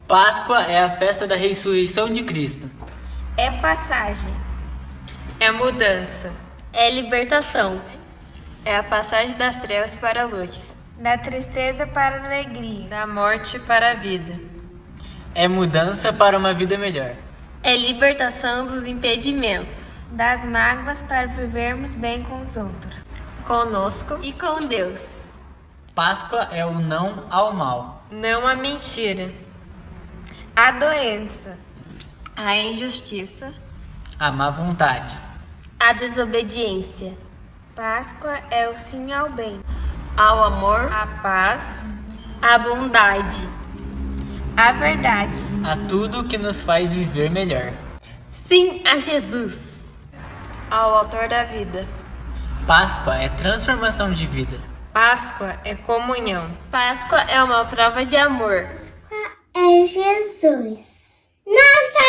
Páscoa é a festa da ressurreição de Cristo. É passagem. É mudança. É libertação. É a passagem das trevas para a luz. Da tristeza para a alegria. Da morte para a vida. É mudança para uma vida melhor. É libertação dos impedimentos. Das mágoas para vivermos bem com os outros. Conosco E com Deus. Páscoa é o não ao mal. não a mentira. A doença. A injustiça. A má vontade. A desobediência. Páscoa é o sim ao bem. Ao amor. A paz. A bondade. A verdade. A tudo que nos faz viver melhor. Sim a Jesus. Ao autor da vida. Páscoa é transformação de vida. Páscoa é comunhão. Páscoa é uma prova de amor. É Jesus, nossa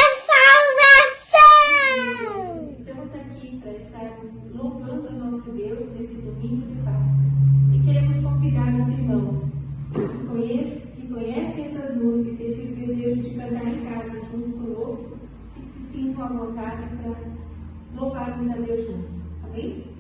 salvação! Estamos aqui para estarmos louvando o nosso Deus nesse domingo de Páscoa. E queremos convidar os irmãos que conhecem essas músicas e têm o desejo de cantar em casa junto conosco, que se sintam à vontade para louvarmos a Deus juntos. Amém?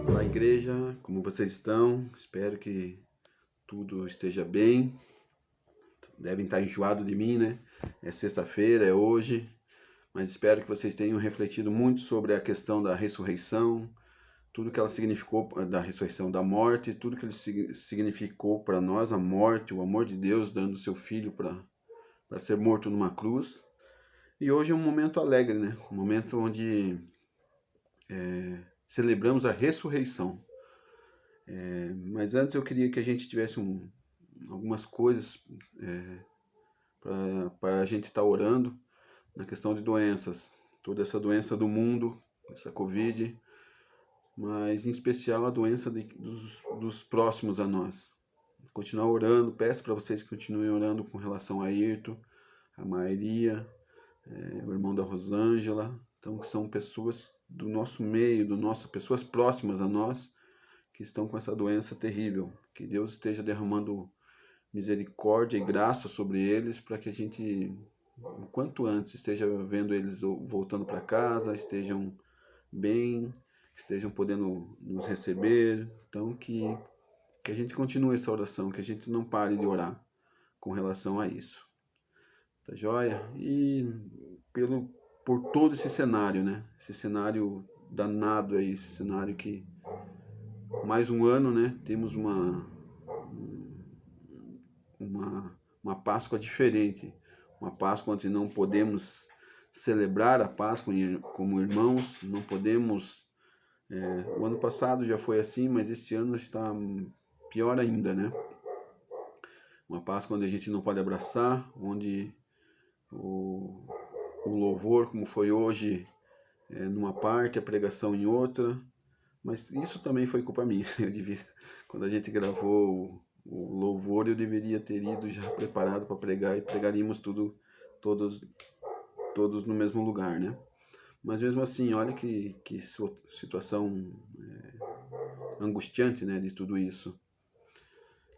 Olá, igreja, como vocês estão? Espero que tudo esteja bem. Devem estar enjoados de mim, né? É sexta-feira, é hoje, mas espero que vocês tenham refletido muito sobre a questão da ressurreição, tudo que ela significou, da ressurreição da morte, tudo que ele significou para nós, a morte, o amor de Deus dando seu filho para ser morto numa cruz. E hoje é um momento alegre, né? Um momento onde celebramos a ressurreição. Mas antes eu queria que a gente tivesse algumas coisas para a gente estar orando na questão de doenças. Toda essa doença do mundo, essa Covid, mas em especial a doença dos próximos a nós. Continuar orando, peço para vocês que continuem orando com relação a Ayrton, a Maria, o irmão da Rosângela, então que são pessoas do nosso meio, pessoas próximas a nós, que estão com essa doença terrível. Que Deus esteja derramando misericórdia e graça sobre eles, para que a gente, o quanto antes, esteja vendo eles voltando para casa, estejam bem, estejam podendo nos receber. Então que a gente continue essa oração, que a gente não pare de orar com relação a isso. Tá joia? E por todo esse cenário, né? Esse cenário danado aí, esse cenário que mais um ano, né? Temos uma Páscoa diferente, uma Páscoa onde não podemos celebrar a Páscoa como irmãos, não podemos. O ano passado já foi assim, mas esse ano está pior ainda, né? Uma Páscoa onde a gente não pode abraçar, onde o louvor, como foi hoje, numa parte, a pregação em outra. Mas isso também foi culpa minha. Quando a gente gravou o louvor, eu deveria ter ido já preparado para pregar, e pregaríamos todos no mesmo lugar, né? Mas mesmo assim, olha que situação angustiante, né, de tudo isso.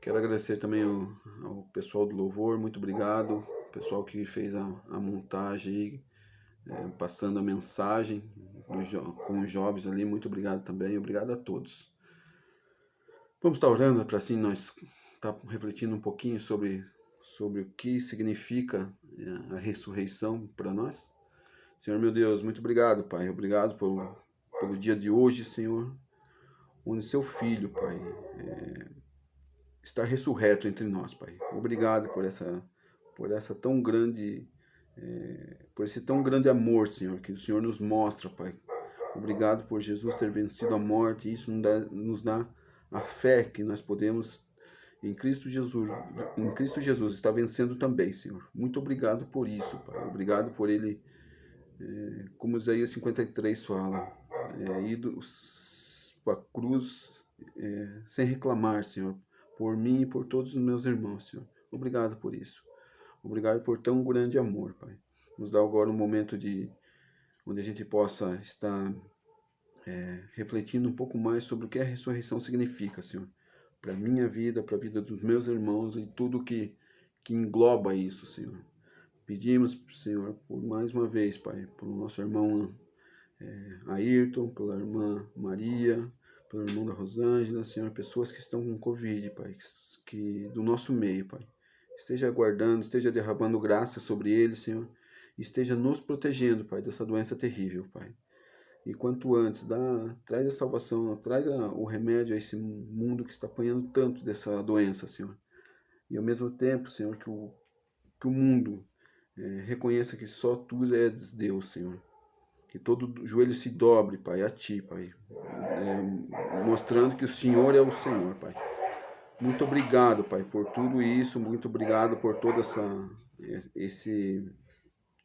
Quero agradecer também ao pessoal do louvor, muito obrigado. O pessoal que fez a montagem, passando a mensagem com os jovens ali, muito obrigado também. Obrigado a todos. Vamos estar orando para assim nós estar refletindo um pouquinho sobre o que significa a ressurreição para nós. Senhor meu Deus, muito obrigado, Pai. Obrigado pelo dia de hoje, Senhor, onde seu Filho, Pai, está ressurreto entre nós, Pai. Obrigado por essa tão grande, por esse tão grande amor, Senhor, que o Senhor nos mostra, Pai. Obrigado por Jesus ter vencido a morte. Isso nos dá a fé que nós podemos, em Cristo Jesus, está vencendo também, Senhor. Muito obrigado por isso, Pai. Obrigado por Ele, como Isaías 53 fala, ido para a cruz sem reclamar, Senhor, por mim e por todos os meus irmãos, Senhor. Obrigado por isso. Obrigado por tão grande amor, Pai. Nos dá agora um momento onde a gente possa estar refletindo um pouco mais sobre o que a ressurreição significa, Senhor. Para a minha vida, para a vida dos meus irmãos e tudo que engloba isso, Senhor. Pedimos, Senhor, por mais uma vez, Pai, pelo nosso irmão Ayrton, pela irmã Maria, pelo irmão da Rosângela, Senhor, pessoas que estão com Covid, Pai, que do nosso meio, Pai. Esteja guardando, esteja derramando graça sobre eles, Senhor. Esteja nos protegendo, Pai, dessa doença terrível, Pai. E quanto antes, traz a salvação, traz o remédio a esse mundo que está apanhando tanto dessa doença, Senhor. E ao mesmo tempo, Senhor, que o mundo reconheça que só Tu és Deus, Senhor. Que todo joelho se dobre, Pai, a Ti, Pai. Mostrando que o Senhor é o Senhor, Pai. Muito obrigado, Pai, por tudo isso. Muito obrigado por toda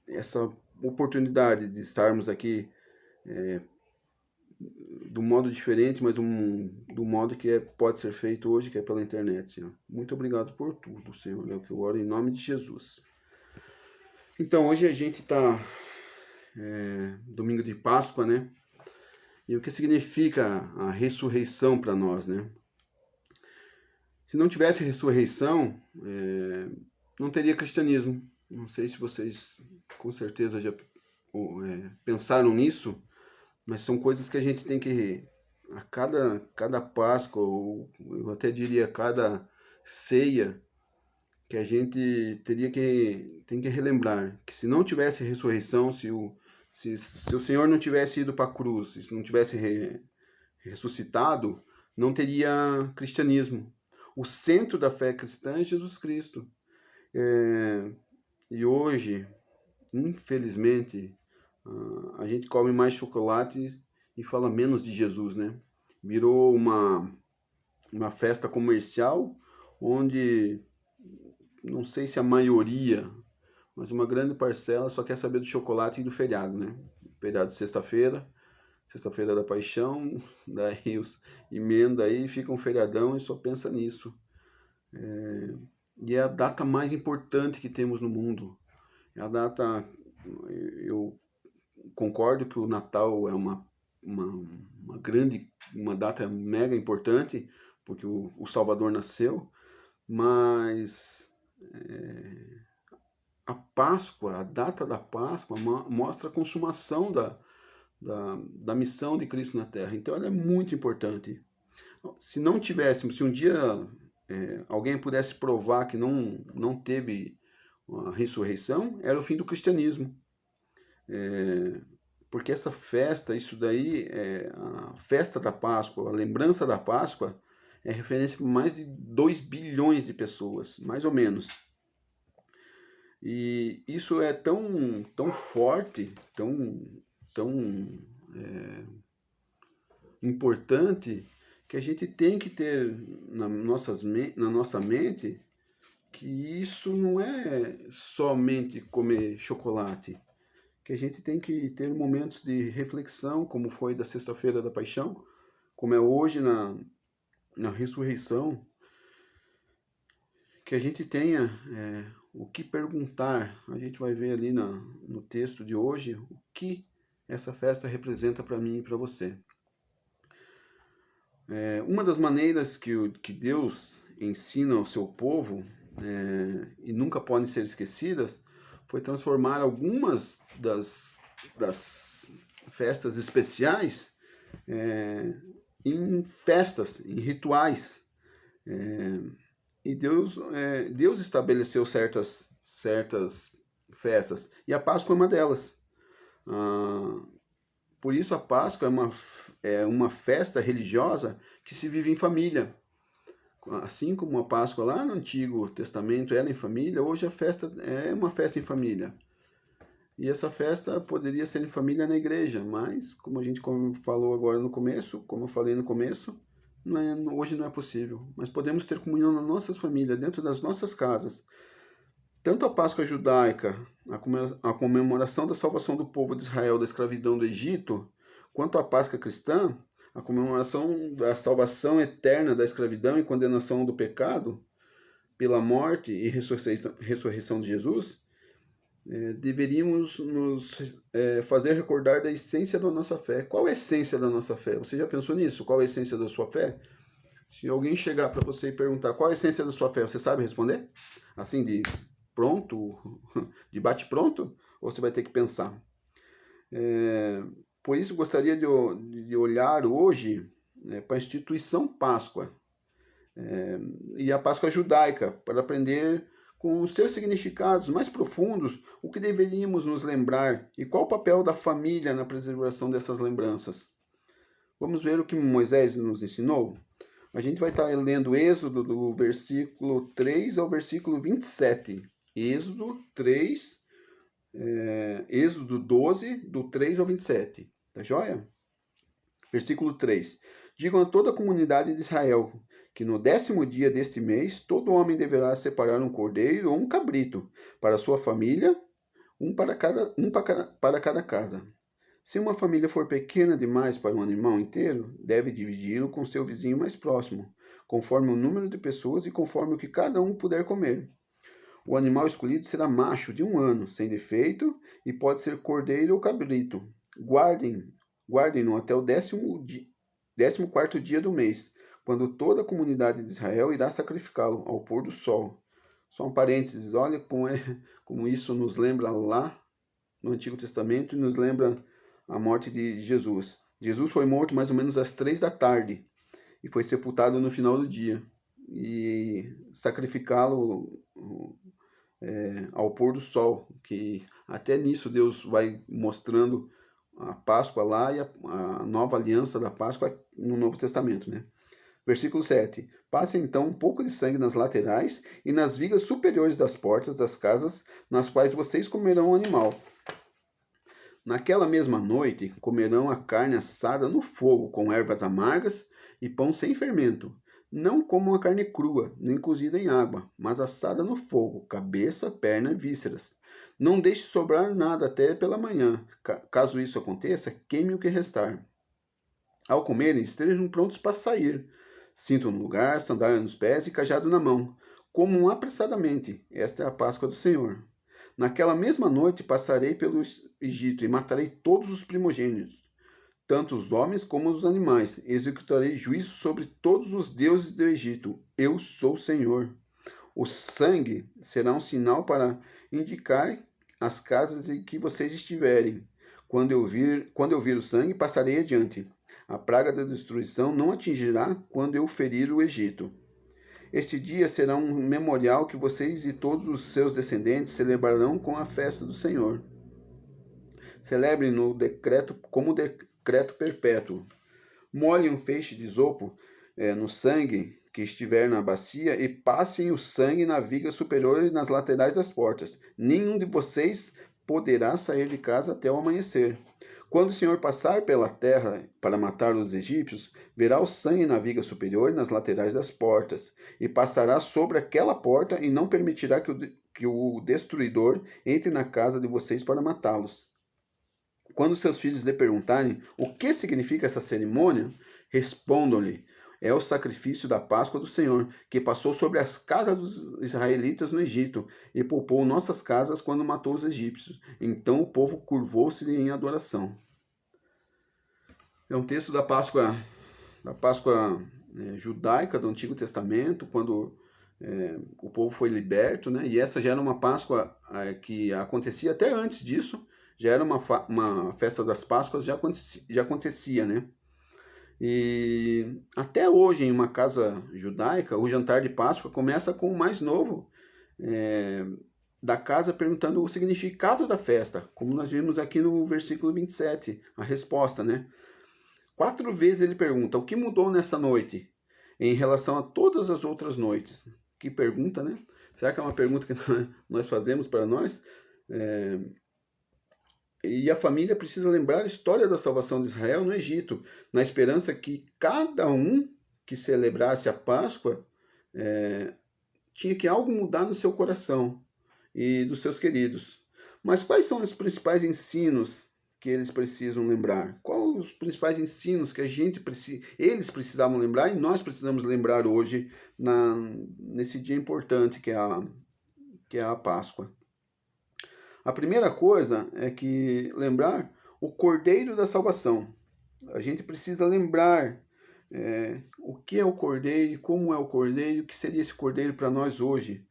essa oportunidade de estarmos aqui do modo diferente, mas do modo que pode ser feito hoje, que é pela internet, Senhor. Muito obrigado por tudo, Senhor. É o que eu oro em nome de Jesus. Então, hoje a gente está domingo de Páscoa, né? E o que significa a ressurreição para nós, né? Se não tivesse ressurreição, não teria cristianismo. Não sei se vocês, com certeza, já pensaram nisso, mas são coisas que a gente tem que, a cada Páscoa, ou eu até diria cada ceia, que a gente tem que relembrar que se não tivesse ressurreição, se o Senhor não tivesse ido para a cruz, se não tivesse ressuscitado, não teria cristianismo. O centro da fé cristã é Jesus Cristo. E hoje, infelizmente, a gente come mais chocolate e fala menos de Jesus, né? Virou uma festa comercial onde, não sei se a maioria, mas uma grande parcela só quer saber do chocolate e do feriado, né? Feriado de sexta-feira da Paixão, daí emenda aí, fica um feriadão e só pensa nisso. E é a data mais importante que temos no mundo. É a data, eu concordo que o Natal é uma data mega importante, porque o Salvador nasceu, mas a Páscoa, a data da Páscoa mostra a consumação da missão de Cristo na Terra. Então ela é muito importante. Se não tivéssemos, se um dia alguém pudesse provar que não teve a ressurreição, era o fim do cristianismo. Porque essa festa, isso daí, a festa da Páscoa, a lembrança da Páscoa, é referência para mais de 2 bilhões de pessoas, mais ou menos. E isso é tão forte, tão importante, que a gente tem que ter na nossa mente que isso não é somente comer chocolate, que a gente tem que ter momentos de reflexão, como foi da Sexta-feira da Paixão, como é hoje na ressurreição, que a gente tenha o que perguntar. A gente vai ver ali no texto de hoje o que essa festa representa para mim e para você. Uma das maneiras que Deus ensina ao seu povo, e nunca podem ser esquecidas, foi transformar algumas das festas especiais em festas, em rituais. E Deus estabeleceu certas festas, e a Páscoa é uma delas. Por isso a Páscoa é uma festa religiosa que se vive em família. Assim como a Páscoa lá no Antigo Testamento era em família, hoje a festa é uma festa em família. E essa festa poderia ser em família na igreja, mas como a gente falou agora no começo, como eu falei no começo, hoje não é possível. Mas podemos ter comunhão nas nossas famílias, dentro das nossas casas. Tanto a Páscoa judaica, a comemoração da salvação do povo de Israel da escravidão do Egito, quanto a Páscoa cristã, a comemoração da salvação eterna da escravidão e condenação do pecado pela morte e ressurreição de Jesus, deveríamos nos fazer recordar da essência da nossa fé. Qual é a essência da nossa fé? Você já pensou nisso? Qual é a essência da sua fé? Se alguém chegar para você e perguntar qual é a essência da sua fé, você sabe responder? Assim, de bate-pronto? Ou você vai ter que pensar? Por isso, gostaria de olhar hoje para a instituição Páscoa e a Páscoa judaica, para aprender com os seus significados mais profundos o que deveríamos nos lembrar e qual o papel da família na preservação dessas lembranças. Vamos ver o que Moisés nos ensinou? A gente vai estar lendo Êxodo do versículo 3 ao versículo 27. Êxodo 3, Êxodo 12, do 3 ao 27. Tá joia? Versículo 3. Digam a toda a comunidade de Israel que no 10º dia deste mês, todo homem deverá separar um cordeiro ou um cabrito para sua família, um para cada casa. Se uma família for pequena demais para um animal inteiro, deve dividi-lo com seu vizinho mais próximo, conforme o número de pessoas e conforme o que cada um puder comer. O animal escolhido será macho de 1 ano, sem defeito, e pode ser cordeiro ou cabrito. Guardem-no até o 14º dia do mês, quando toda a comunidade de Israel irá sacrificá-lo ao pôr do sol. Só um parênteses, olha como isso nos lembra lá no Antigo Testamento e nos lembra a morte de Jesus. Jesus foi morto mais ou menos às 3 da tarde e foi sepultado no final do dia. E sacrificá-lo ao pôr do sol, que até nisso Deus vai mostrando a Páscoa lá e a nova aliança da Páscoa no Novo Testamento, né? Versículo 7. Passe então um pouco de sangue nas laterais e nas vigas superiores das portas das casas nas quais vocês comerão o animal. Naquela mesma noite comerão a carne assada no fogo com ervas amargas e pão sem fermento. Não comam a carne crua, nem cozida em água, mas assada no fogo, cabeça, perna e vísceras. Não deixe sobrar nada até pela manhã. Caso isso aconteça, queime o que restar. Ao comerem, estejam prontos para sair. Cinto no lugar, sandália nos pés e cajado na mão. Comam apressadamente. Esta é a Páscoa do Senhor. Naquela mesma noite passarei pelo Egito e matarei todos os primogênitos, tanto os homens como os animais. Executarei juízo sobre todos os deuses do Egito. Eu sou o Senhor. O sangue será um sinal para indicar as casas em que vocês estiverem. Quando eu vir o sangue, passarei adiante. A praga da destruição não atingirá quando eu ferir o Egito. Este dia será um memorial que vocês e todos os seus descendentes celebrarão com a festa do Senhor. Celebrem no decreto como decreto perpétuo. Molhem um feixe de isopo no sangue que estiver na bacia e passem o sangue na viga superior e nas laterais das portas. Nenhum de vocês poderá sair de casa até o amanhecer. Quando o Senhor passar pela terra para matar os egípcios, verá o sangue na viga superior e nas laterais das portas, e passará sobre aquela porta e não permitirá que o destruidor entre na casa de vocês para matá-los. Quando seus filhos lhe perguntarem o que significa essa cerimônia, respondam-lhe: é o sacrifício da Páscoa do Senhor, que passou sobre as casas dos israelitas no Egito, e poupou nossas casas quando matou os egípcios. Então o povo curvou-se em adoração. É um texto da Páscoa judaica do Antigo Testamento, quando o povo foi liberto, né? E essa já era uma Páscoa que acontecia até antes disso, já era uma festa das Páscoas, já acontecia, né? E até hoje, em uma casa judaica, o jantar de Páscoa começa com o mais novo da casa perguntando o significado da festa, como nós vimos aqui no versículo 27, a resposta, né? 4 vezes ele pergunta: o que mudou nessa noite em relação a todas as outras noites? Que pergunta, né? Será que é uma pergunta que nós fazemos para nós? E a família precisa lembrar a história da salvação de Israel no Egito, na esperança que cada um que celebrasse a Páscoa tinha que algo mudar no seu coração e dos seus queridos. Mas quais são os principais ensinos que eles precisam lembrar? Quais os principais ensinos que eles precisavam lembrar e nós precisamos lembrar hoje, nesse dia importante que é a Páscoa? A primeira coisa é que lembrar o Cordeiro da Salvação. A gente precisa lembrar o que é o Cordeiro, como é o Cordeiro, o que seria esse Cordeiro para nós hoje.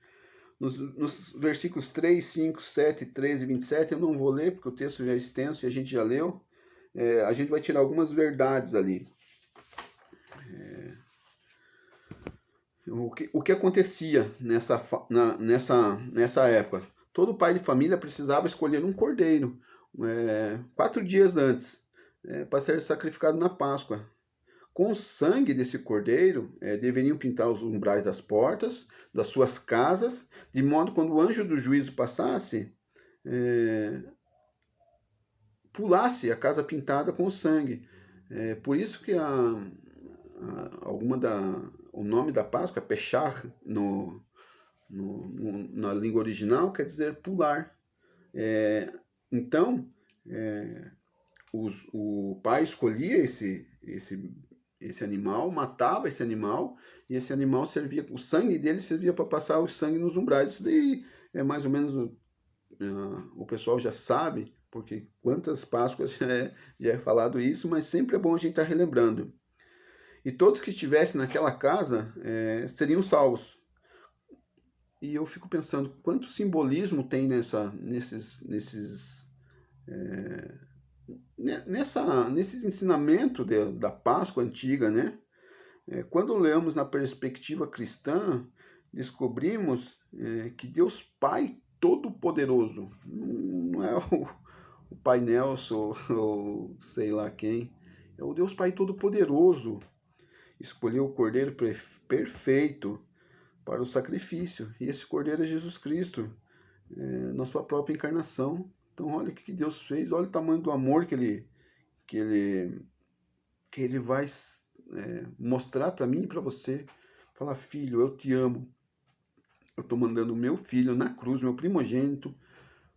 Nos versículos 3, 5, 7, 13 e 27, eu não vou ler porque o texto já é extenso e a gente já leu. A gente vai tirar algumas verdades ali. O que acontecia nessa época? Todo pai de família precisava escolher um cordeiro 4 dias antes para ser sacrificado na Páscoa. Com o sangue desse cordeiro, deveriam pintar os umbrais das portas, das suas casas, de modo que quando o anjo do juízo passasse, pulasse a casa pintada com o sangue. Por isso que o nome da Páscoa é Peshach, na língua original, quer dizer pular. Então, o pai escolhia esse animal, matava esse animal, e esse animal servia, o sangue dele servia para passar o sangue nos umbrais. Isso daí é mais ou menos, o pessoal já sabe, porque quantas Páscoas já é falado isso, mas sempre é bom a gente estar relembrando. E todos que estivessem naquela casa seriam salvos. E eu fico pensando, quanto simbolismo tem nesses ensinamento da Páscoa antiga, né? Quando lemos na perspectiva cristã, descobrimos que Deus Pai Todo-Poderoso, não é o Pai Nelson ou sei lá quem, é o Deus Pai Todo-Poderoso, escolheu o Cordeiro perfeito para o sacrifício, e esse Cordeiro é Jesus Cristo, na sua própria encarnação. Então olha o que Deus fez, olha o tamanho do amor que ele vai mostrar para mim e para você. Falar, filho, eu te amo. Eu estou mandando o meu filho na cruz, meu primogênito,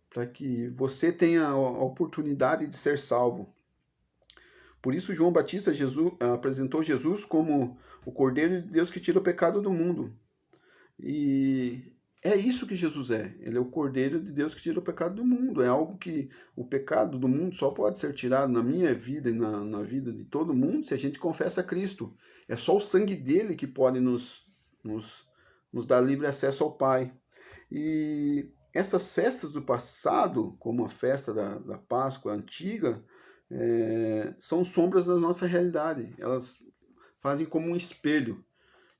para que você tenha a oportunidade de ser salvo. Por isso João Batista apresentou Jesus como o Cordeiro de Deus que tira o pecado do mundo. E é isso que Jesus é. Ele é o Cordeiro de Deus que tira o pecado do mundo. É algo que o pecado do mundo só pode ser tirado na minha vida e na vida de todo mundo se a gente confessa Cristo. É só o sangue dele que pode nos dar livre acesso ao Pai. E essas festas do passado, como a festa da Páscoa antiga, são sombras da nossa realidade. Elas fazem como um espelho.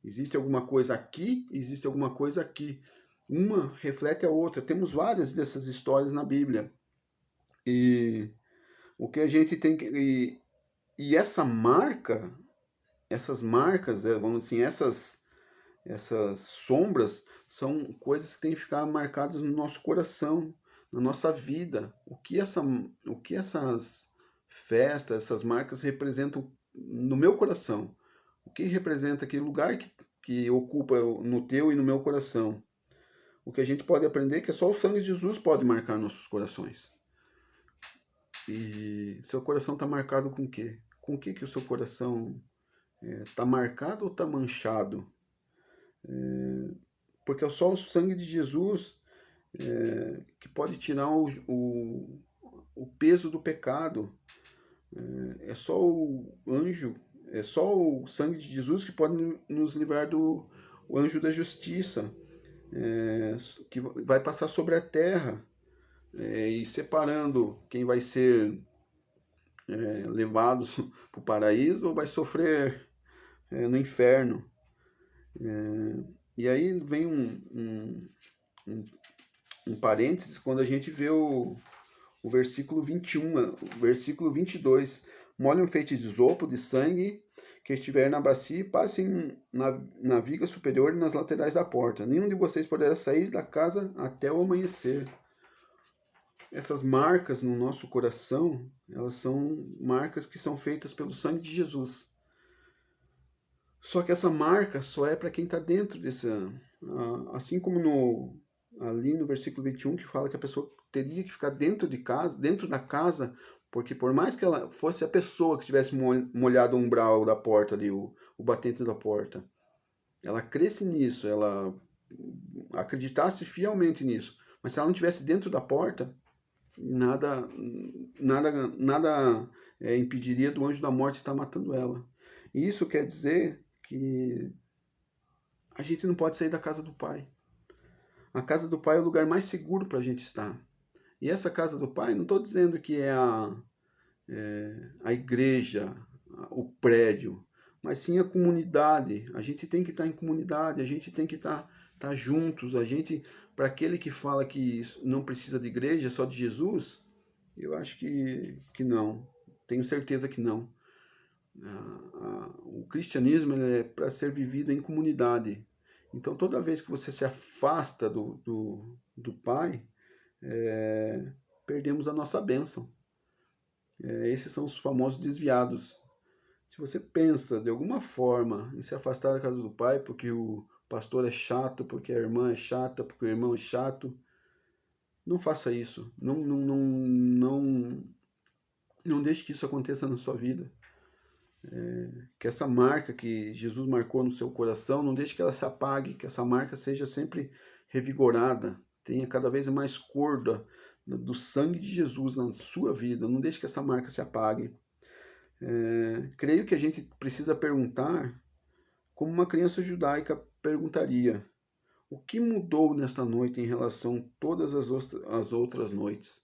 Existe alguma coisa aqui, existe alguma coisa aqui. Uma reflete a outra. Temos várias dessas histórias na Bíblia. E o que a gente tem que... E essa marca, essas marcas, vamos dizer assim, essas sombras são coisas que têm que ficar marcadas no nosso coração, na nossa vida. O que essas festas, essas marcas representam no meu coração? O que representa aquele lugar que ocupa no teu e no meu coração? O que a gente pode aprender é que só o sangue de Jesus pode marcar nossos corações. E seu coração está marcado com o quê? Com o que o seu coração está marcado ou está manchado? Porque é só o sangue de Jesus que pode tirar o peso do pecado. É só o anjo, é só o sangue de Jesus que pode nos livrar do anjo da justiça, que vai passar sobre a terra e separando quem vai ser levado para o paraíso ou vai sofrer no inferno. E aí vem um parênteses quando a gente vê o versículo 21, o versículo 22. Molhe um feito de isopo, de sangue, que estiver na bacia, e passem na viga superior e nas laterais da porta. Nenhum de vocês poderá sair da casa até o amanhecer. Essas marcas no nosso coração, elas são marcas que são feitas pelo sangue de Jesus. Só que essa marca só é para quem está dentro desse... Assim como ali no versículo 21, que fala que a pessoa teria que ficar dentro da casa, porque por mais que ela fosse a pessoa que tivesse molhado o umbral da porta ali, o batente da porta, ela cresce nisso, ela acreditasse fielmente nisso, mas se ela não estivesse dentro da porta, nada impediria do anjo da morte estar matando ela. E isso quer dizer que a gente não pode sair da casa do Pai. A casa do Pai é o lugar mais seguro para a gente estar. E essa casa do Pai, não estou dizendo que é a igreja, o prédio, mas sim a comunidade. A gente tem que estar em comunidade, a gente tem que estar juntos. Para aquele que fala que não precisa de igreja, só de Jesus, eu acho que não. Tenho certeza que não. O cristianismo é para ser vivido em comunidade. Então, toda vez que você se afasta do Pai, perdemos a nossa bênção. Esses são os famosos desviados. Se você pensa, de alguma forma, em se afastar da casa do Pai, porque o pastor é chato, porque a irmã é chata, porque o irmão é chato, não faça isso. Não deixe que isso aconteça na sua vida. Que essa marca que Jesus marcou no seu coração, não deixe que ela se apague, que essa marca seja sempre revigorada, tenha cada vez mais cor do sangue de Jesus na sua vida. Não deixe que essa marca se apague. Creio que a gente precisa perguntar, como uma criança judaica perguntaria: o que mudou nesta noite em relação a todas as outras noites?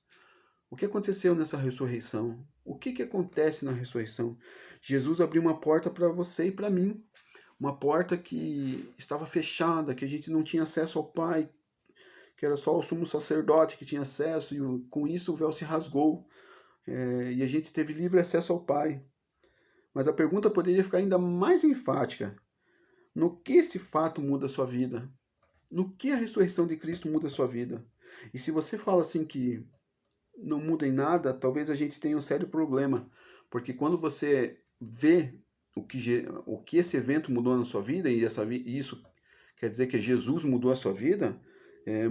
O que aconteceu nessa ressurreição? O que acontece na ressurreição? Jesus abriu uma porta para você e para mim. Uma porta que estava fechada, que a gente não tinha acesso ao Pai, que era só o sumo sacerdote que tinha acesso, e com isso o véu se rasgou. E a gente teve livre acesso ao Pai. Mas a pergunta poderia ficar ainda mais enfática. No que esse fato muda a sua vida? No que a ressurreição de Cristo muda a sua vida? E se você fala assim que não muda em nada, talvez a gente tenha um sério problema. Porque quando você vê o que esse evento mudou na sua vida, e isso quer dizer que Jesus mudou a sua vida,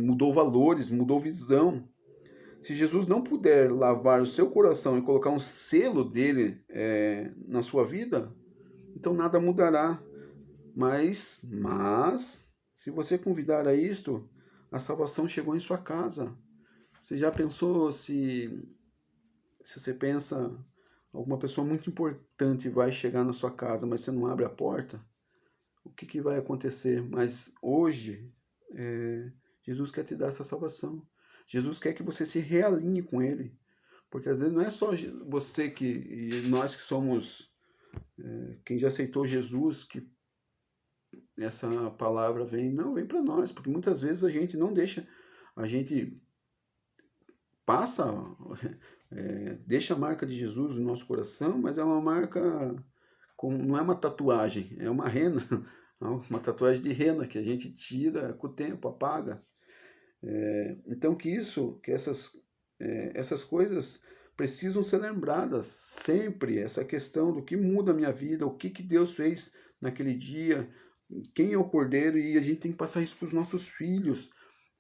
mudou valores, mudou visão. Se Jesus não puder lavar o seu coração e colocar um selo dele na sua vida, então nada mudará. Mas se você convidar a isto, a salvação chegou em sua casa. Você já pensou se você pensa, alguma pessoa muito importante vai chegar na sua casa, mas você não abre a porta? O que vai acontecer? Mas hoje, Jesus quer te dar essa salvação. Jesus quer que você se realinhe com Ele. Porque às vezes não é só você e nós que somos, quem já aceitou Jesus, que essa palavra vem para nós. Porque muitas vezes a gente não deixa, a gente passa, deixa a marca de Jesus no nosso coração, mas é uma marca, não é uma tatuagem, é uma rena, uma tatuagem de rena que a gente tira com o tempo, apaga. Então que essas coisas precisam ser lembradas sempre, essa questão do que muda a minha vida, o que Deus fez naquele dia, quem é o Cordeiro, e a gente tem que passar isso para os nossos filhos,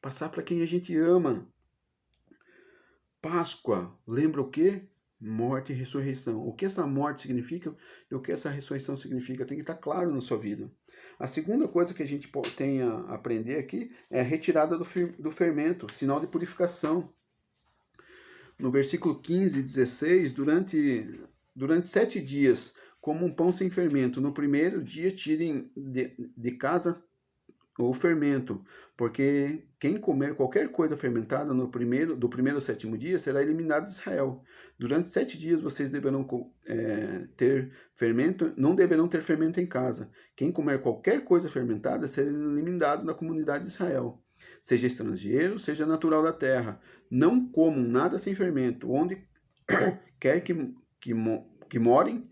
passar para quem a gente ama. Páscoa lembra o quê? Morte e ressurreição. O que essa morte significa e o que essa ressurreição significa tem que estar claro na sua vida. A segunda coisa que a gente tem a aprender aqui é a retirada do fermento, sinal de purificação. No versículo 15 e 16, durante 7 dias, como um pão sem fermento, no primeiro dia tirem de casa o fermento, porque quem comer qualquer coisa fermentada do primeiro ao 7º dia será eliminado de Israel. Durante 7 dias vocês deverão ter fermento, não deverão ter fermento em casa. Quem comer qualquer coisa fermentada será eliminado da comunidade de Israel. Seja estrangeiro, seja natural da terra. Não comam nada sem fermento. Onde quer que morem,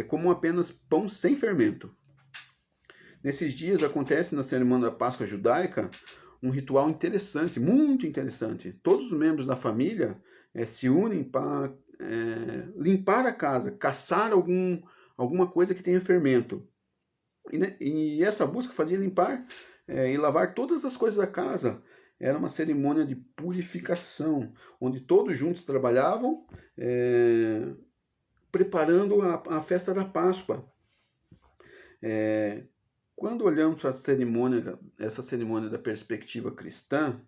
comam apenas pão sem fermento. Nesses dias acontece na cerimônia da Páscoa judaica um ritual interessante, muito interessante. Todos os membros da família se unem para limpar a casa, caçar alguma coisa que tenha fermento. E essa busca fazia limpar e lavar todas as coisas da casa. Era uma cerimônia de purificação, onde todos juntos trabalhavam, preparando a festa da Páscoa. Quando olhamos para essa cerimônia da perspectiva cristã,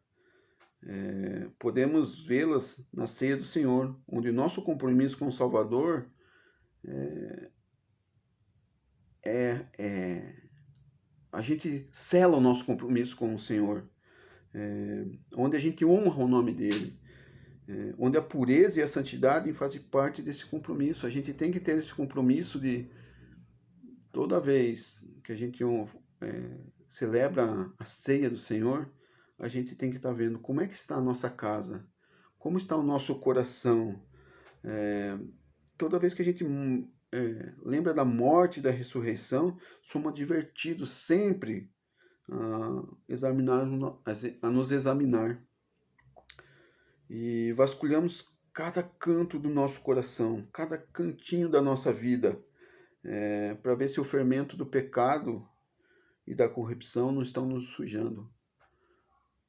podemos vê-las na ceia do Senhor, onde nosso compromisso com o Salvador a gente sela o nosso compromisso com o Senhor, onde a gente honra o nome dele, onde a pureza e a santidade fazem parte desse compromisso. A gente tem que ter esse compromisso de toda vez que a gente celebra a ceia do Senhor, a gente tem que estar vendo como é que está a nossa casa, como está o nosso coração. Toda vez que a gente lembra da morte e da ressurreição, somos advertidos sempre a nos examinar. E vasculhamos cada canto do nosso coração, cada cantinho da nossa vida, para ver se o fermento do pecado e da corrupção não estão nos sujando.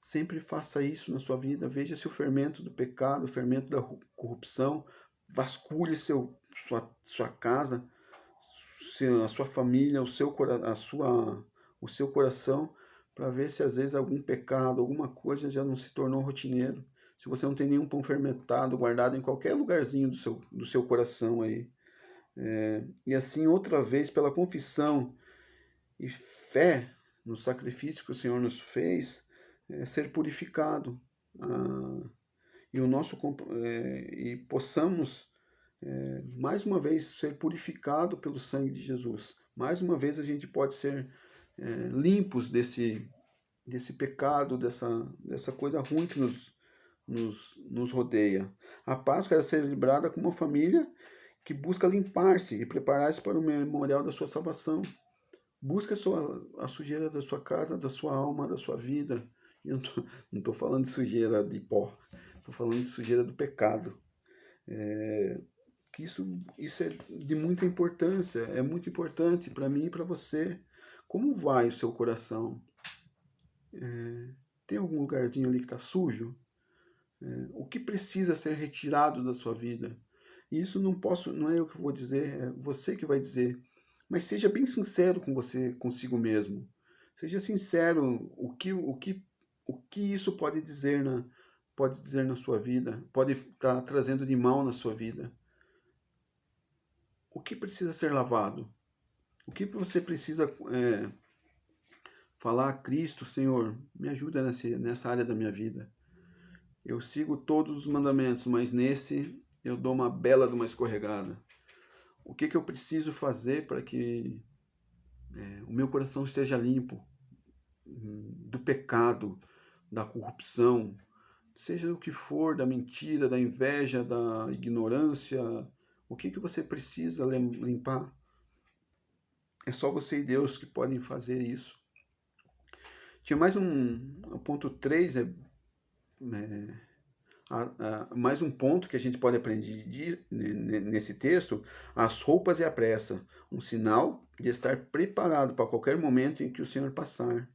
Sempre faça isso na sua vida. Veja se o fermento do pecado, o fermento da corrupção vasculhe sua casa, a sua família, o seu coração, para ver se às vezes algum pecado, alguma coisa já não se tornou rotineiro. Se você não tem nenhum pão fermentado guardado em qualquer lugarzinho do seu coração aí. E assim, outra vez, pela confissão e fé no sacrifício que o Senhor nos fez, ser purificado. E possamos, mais uma vez, ser purificado pelo sangue de Jesus. Mais uma vez a gente pode ser limpos desse pecado, dessa coisa ruim que nos rodeia. A Páscoa era celebrada com uma família que busca limpar-se e preparar-se para o memorial da sua salvação. Busca a sujeira da sua casa, da sua alma, da sua vida. Eu não estou falando de sujeira de pó, estou falando de sujeira do pecado. Que isso é de muita importância, é muito importante para mim e para você. Como vai o seu coração? Tem algum lugarzinho ali que está sujo? O que precisa ser retirado da sua vida? Isso não é eu que vou dizer, é você que vai dizer. Mas seja bem sincero com você, consigo mesmo. Seja sincero o que isso pode dizer na sua vida, pode estar trazendo de mal na sua vida. O que precisa ser lavado? O que você precisa falar a Cristo, Senhor, me ajuda nessa área da minha vida. Eu sigo todos os mandamentos, mas nesse eu dou uma bela de uma escorregada. O que eu preciso fazer para que o meu coração esteja limpo do pecado, da corrupção, seja o que for, da mentira, da inveja, da ignorância? O que você precisa limpar? É só você e Deus que podem fazer isso. Tinha mais o ponto 3, mais um ponto que a gente pode aprender nesse texto: as roupas e a pressa, um sinal de estar preparado para qualquer momento em que o Senhor passar.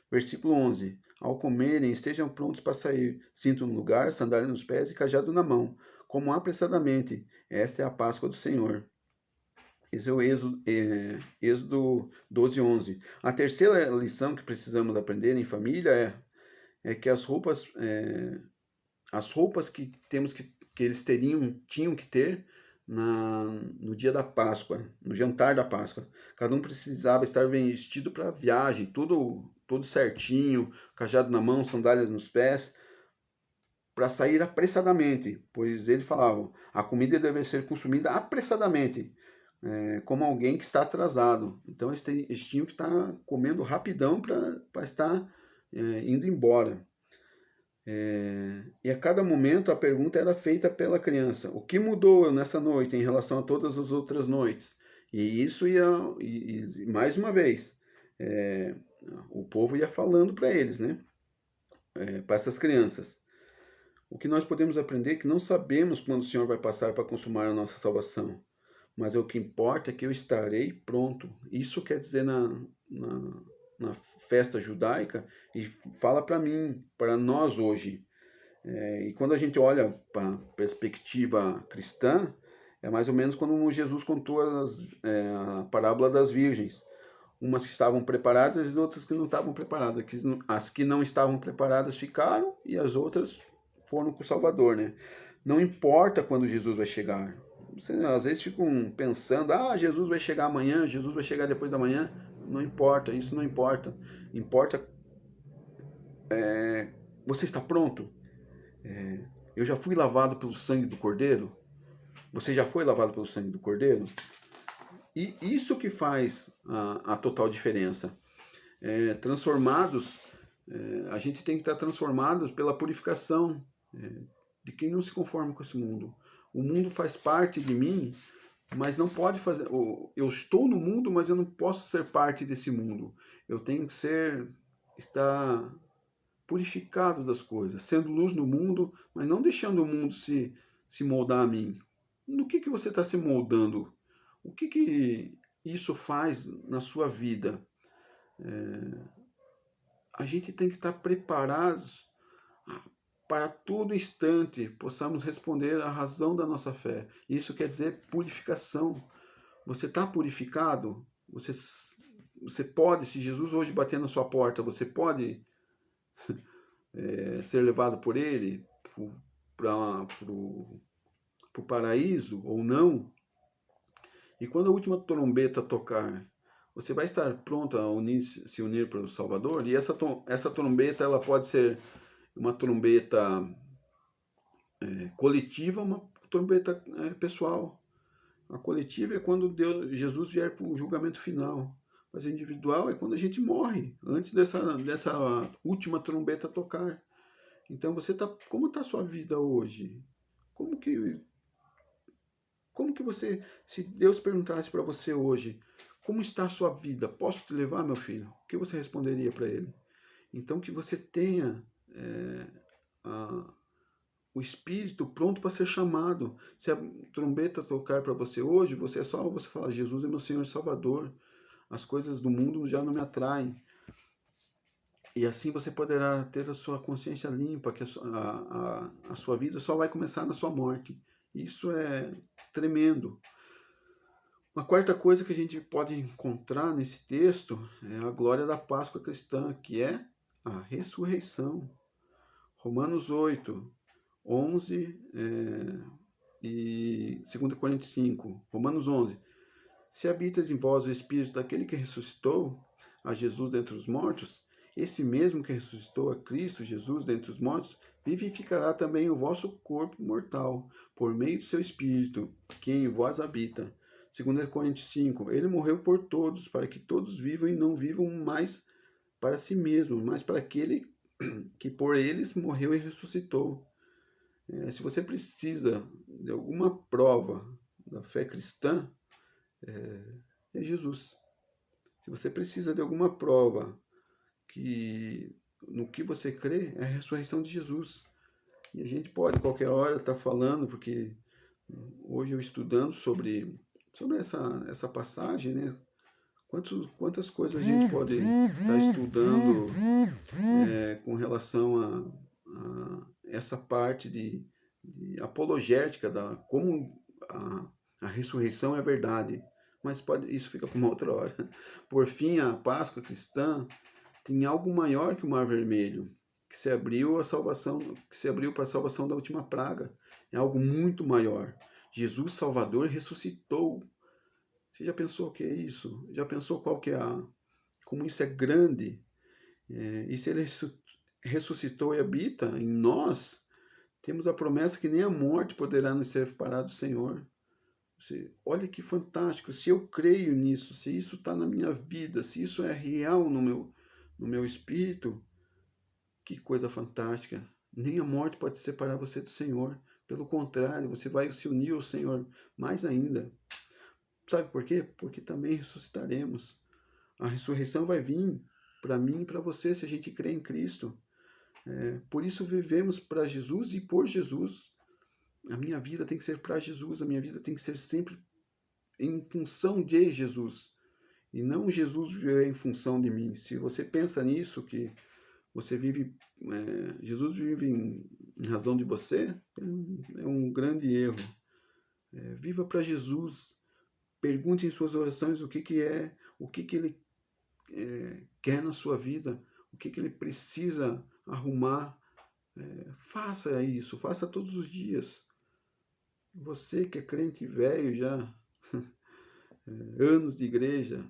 Versículo 11: ao comerem, estejam prontos para sair, cinto no lugar, sandália nos pés e cajado na mão, como apressadamente. Esta é a Páscoa do Senhor. Esse é o Êxodo 12:11. A terceira lição que precisamos aprender em família é que as roupas que eles tinham que ter no dia da Páscoa, no jantar da Páscoa. Cada um precisava estar vestido para a viagem, tudo certinho, cajado na mão, sandálias nos pés, para sair apressadamente, pois eles falavam: a comida deve ser consumida apressadamente, como alguém que está atrasado. Então eles tinham que estar comendo rapidão para estar indo embora. E a cada momento a pergunta era feita pela criança: o que mudou nessa noite em relação a todas as outras noites? E isso e mais uma vez, o povo ia falando para eles, né? Para essas crianças. O que nós podemos aprender é que não sabemos quando o Senhor vai passar para consumar a nossa salvação, mas o que importa é que eu estarei pronto. Isso quer dizer na festa judaica, e fala para mim, para nós hoje. E quando a gente olha para a perspectiva cristã, é mais ou menos quando Jesus contou a parábola das virgens. Umas que estavam preparadas e outras que não estavam preparadas. As que não estavam preparadas ficaram e as outras foram com o Salvador, né? Não importa quando Jesus vai chegar. Vocês às vezes ficam pensando: Jesus vai chegar amanhã, Jesus vai chegar depois da manhã. Não importa, isso não importa. Importa, você está pronto? Eu já fui lavado pelo sangue do Cordeiro? Você já foi lavado pelo sangue do Cordeiro? E isso que faz a total diferença. Transformados, a gente tem que estar transformados pela purificação de quem não se conforma com esse mundo. O mundo faz parte de mim, mas não pode fazer. Eu estou no mundo, mas eu não posso ser parte desse mundo. Eu tenho que estar purificado das coisas, sendo luz no mundo, mas não deixando o mundo se moldar a mim. No que você está se moldando? O que isso faz na sua vida? A gente tem que estar preparados para todo instante possamos responder à razão da nossa fé. Isso quer dizer purificação. Você está purificado? Você pode, se Jesus hoje bater na sua porta, você pode ser levado por Ele para o paraíso ou não? E quando a última trombeta tocar, você vai estar pronto a se unir para o Salvador? E essa trombeta ela pode ser uma trombeta coletiva, uma trombeta pessoal. A coletiva é quando Jesus vier para o julgamento final. Mas a individual é quando a gente morre, antes dessa última trombeta tocar. Então, como está a sua vida hoje? Como que você, se Deus perguntasse para você hoje, como está a sua vida? Posso te levar, meu filho? O que você responderia para ele? Então, que você tenha o Espírito pronto para ser chamado. Se a trombeta tocar para você hoje, você fala, Jesus é meu Senhor e Salvador. As coisas do mundo já não me atraem. E assim você poderá ter a sua consciência limpa, que a sua vida só vai começar na sua morte. Isso é tremendo. Uma quarta coisa que a gente pode encontrar nesse texto é a glória da Páscoa cristã, que é a ressurreição. Romanos 8, 11 e 2 Coríntios 5. Romanos 11. Se habitas em vós o Espírito daquele que ressuscitou a Jesus dentre os mortos, esse mesmo que ressuscitou a Cristo Jesus dentre os mortos, vivificará também o vosso corpo mortal, por meio do seu Espírito, que em vós habita. 2 Coríntios 5. Ele morreu por todos, para que todos vivam e não vivam mais para si mesmos, mas para aquele que por eles morreu e ressuscitou. Se você precisa de alguma prova da fé cristã, é Jesus. Se você precisa de alguma prova no que você crê, é a ressurreição de Jesus. E a gente pode qualquer hora estar falando, porque hoje eu estudando sobre essa passagem, né? Quantas coisas a gente pode estar estudando com relação a essa parte de apologética, como a ressurreição é verdade. Mas isso fica para uma outra hora. Por fim, a Páscoa cristã tem algo maior que o Mar Vermelho, que se abriu para a salvação da última praga. É algo muito maior. Jesus Salvador ressuscitou. Você já pensou o que é isso? Já pensou como isso é grande? E se ele ressuscitou e habita em nós, temos a promessa que nem a morte poderá nos separar do Senhor. Olha que fantástico. Se eu creio nisso, se isso está na minha vida, se isso é real no meu espírito, que coisa fantástica. Nem a morte pode separar você do Senhor. Pelo contrário, você vai se unir ao Senhor mais ainda. Sabe por quê? Porque também ressuscitaremos. A ressurreição vai vir para mim e para você se a gente crê em Cristo. Por isso vivemos para Jesus e por Jesus. A minha vida tem que ser para Jesus, a minha vida tem que ser sempre em função de Jesus. E não Jesus viver em função de mim. Se você pensa nisso, que você vive, Jesus vive em razão de você, é um grande erro. Viva para Jesus. Pergunte em suas orações o que Ele quer na sua vida, o que Ele precisa arrumar. Faça isso, faça todos os dias. Você que é crente velho já, anos de igreja,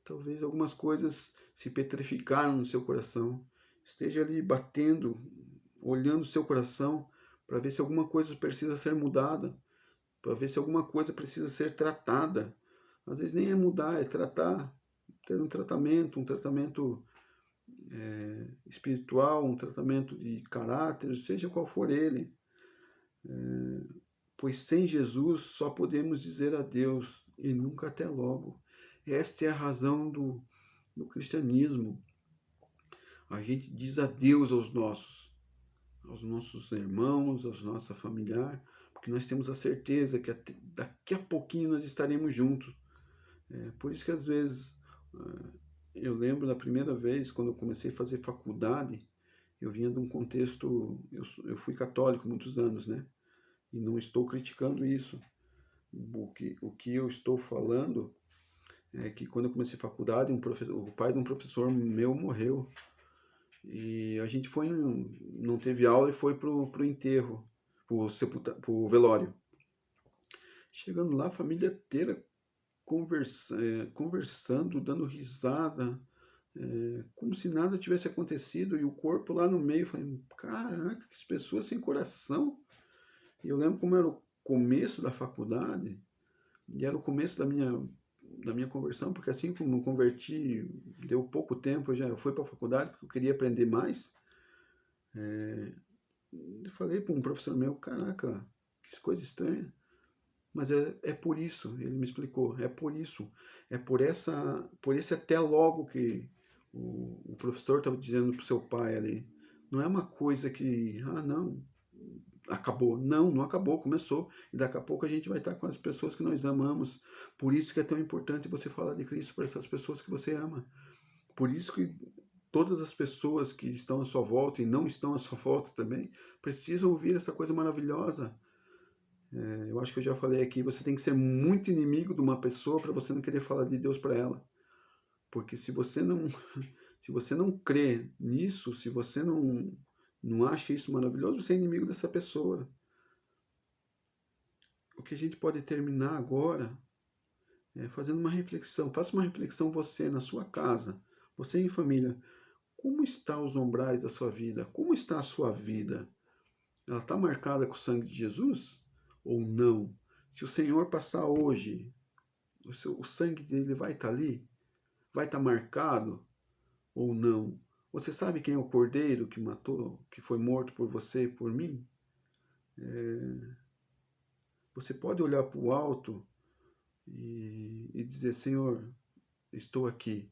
talvez algumas coisas se petrificaram no seu coração. Esteja ali batendo, olhando o seu coração para ver se alguma coisa precisa ser mudada, para ver se alguma coisa precisa ser tratada. Às vezes nem é mudar, é tratar, ter um tratamento espiritual, um tratamento de caráter, seja qual for ele. Pois sem Jesus só podemos dizer adeus e nunca até logo. Esta é a razão do cristianismo. A gente diz adeus aos nossos irmãos, aos nossa familiar, porque nós temos a certeza que daqui a pouquinho nós estaremos juntos. Por isso que às vezes eu lembro da primeira vez quando eu comecei a fazer faculdade, eu vinha de um contexto, eu fui católico muitos anos, né? E não estou criticando isso. O que eu estou falando é que quando eu comecei a faculdade, o pai de um professor meu morreu. E a gente foi, não teve aula e foi pro enterro, pro velório. Chegando lá, a família inteira conversando, dando risada, como se nada tivesse acontecido, e o corpo lá no meio. Falei, caraca, que pessoas sem coração. E eu lembro como era o começo da faculdade, e era o começo da minha conversão, porque assim como eu converti, deu pouco tempo, eu já fui para a faculdade, porque eu queria aprender mais. Eu falei para um professor meu, caraca, que coisa estranha. Mas é por isso, ele me explicou, é por isso, por esse até logo que o professor estava dizendo para o seu pai ali. Não é uma coisa que, não, acabou. Não, não acabou, começou. E daqui a pouco a gente vai estar com as pessoas que nós amamos. Por isso que é tão importante você falar de Cristo para essas pessoas que você ama. Por isso que todas as pessoas que estão à sua volta e não estão à sua volta também precisam ouvir essa coisa maravilhosa. Eu acho que eu já falei aqui, você tem que ser muito inimigo de uma pessoa para você não querer falar de Deus para ela. Porque se você não crê nisso, se você não acha isso maravilhoso, você é inimigo dessa pessoa. O que a gente pode terminar agora é fazendo uma reflexão. Faça uma reflexão você na sua casa, você em família. Como estão os umbrais da sua vida? Como está a sua vida? Ela está marcada com o sangue de Jesus? Ou não? Se o Senhor passar hoje, o sangue dele vai estar ali? Vai estar marcado? Ou não? Você sabe quem é o cordeiro que matou, que foi morto por você e por mim? Você pode olhar para o alto e dizer, Senhor, estou aqui.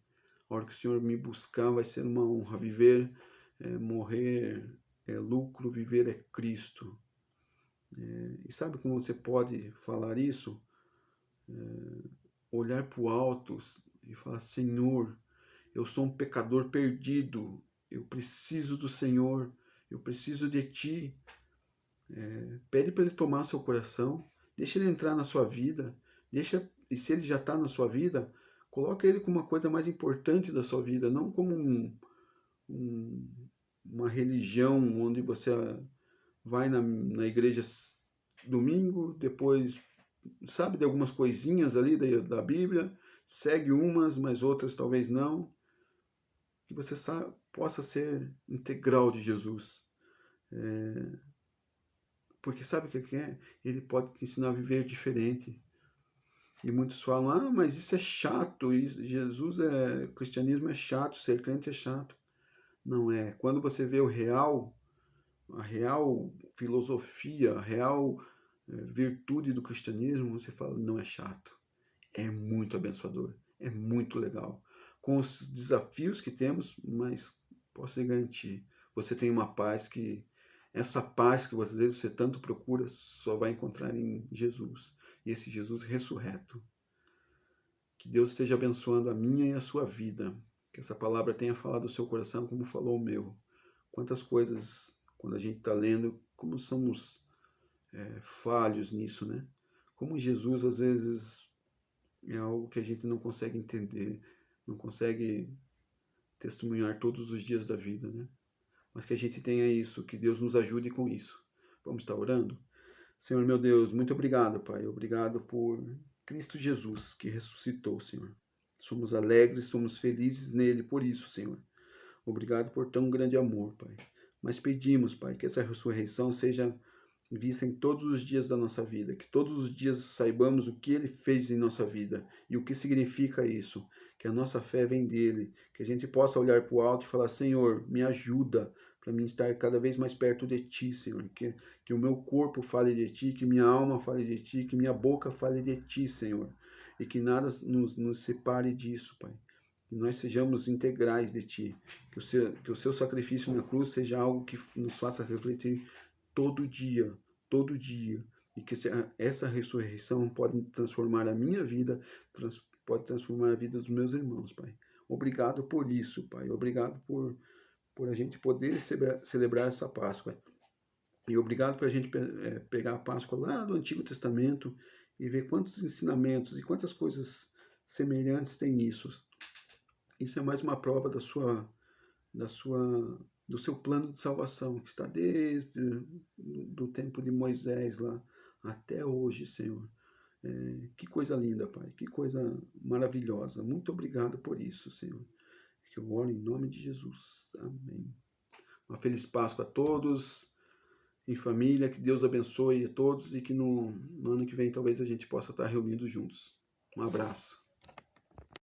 A hora que o Senhor me buscar vai ser uma honra. Viver, morrer é lucro, viver é Cristo. E sabe como você pode falar isso? Olhar para o alto e falar, Senhor, eu sou um pecador perdido, eu preciso do Senhor, eu preciso de Ti. Pede para Ele tomar seu coração, deixa Ele entrar na sua vida, e se Ele já está na sua vida, coloca Ele como uma coisa mais importante da sua vida, não como uma religião onde você vai na igreja domingo, depois sabe de algumas coisinhas ali da Bíblia, segue umas, mas outras talvez não. Que você possa ser integral de Jesus. Porque sabe o que é? Ele pode te ensinar a viver diferente. E muitos falam, mas isso é chato, o cristianismo é chato, ser crente é chato. Não é. Quando você vê a real filosofia, a real virtude do cristianismo, você fala, não é chato. É muito abençoador, é muito legal. Com os desafios que temos, mas posso lhe garantir, você tem uma paz essa paz que às vezes você tanto procura, só vai encontrar em Jesus. E esse Jesus ressurreto. Que Deus esteja abençoando a minha e a sua vida. Que essa palavra tenha falado o seu coração como falou o meu. Quantas coisas, quando a gente está lendo, como somos falhos nisso, né? Como Jesus, às vezes, é algo que a gente não consegue entender, não consegue testemunhar todos os dias da vida, né? Mas que a gente tenha isso, que Deus nos ajude com isso. Vamos estar orando? Senhor meu Deus, muito obrigado, Pai. Obrigado por Cristo Jesus, que ressuscitou, Senhor. Somos alegres, somos felizes nele por isso, Senhor. Obrigado por tão grande amor, Pai. Mas pedimos, Pai, que essa ressurreição seja vista em todos os dias da nossa vida, que todos os dias saibamos o que Ele fez em nossa vida e o que significa isso, que a nossa fé vem dEle, que a gente possa olhar para o alto e falar, Senhor, me ajuda para mim estar cada vez mais perto de Ti, Senhor, que o meu corpo fale de Ti, que minha alma fale de Ti, que minha boca fale de Ti, Senhor, e que nada nos separe disso, Pai. Que nós sejamos integrais de Ti, que o Seu sacrifício na cruz seja algo que nos faça refletir todo dia, e que essa ressurreição pode transformar a minha vida, pode transformar a vida dos meus irmãos, Pai. Obrigado por isso, Pai. Obrigado por por a gente poder celebrar essa Páscoa. E obrigado por a gente pegar a Páscoa lá do Antigo Testamento e ver quantos ensinamentos e quantas coisas semelhantes tem nisso. Isso é mais uma prova do seu plano de salvação, que está desde do tempo de Moisés lá até hoje, Senhor. Que coisa linda, Pai, que coisa maravilhosa. Muito obrigado por isso, Senhor. Que eu oro em nome de Jesus. Amém. Uma feliz Páscoa a todos, em família, que Deus abençoe a todos e que no ano que vem talvez a gente possa estar reunidos juntos. Um abraço.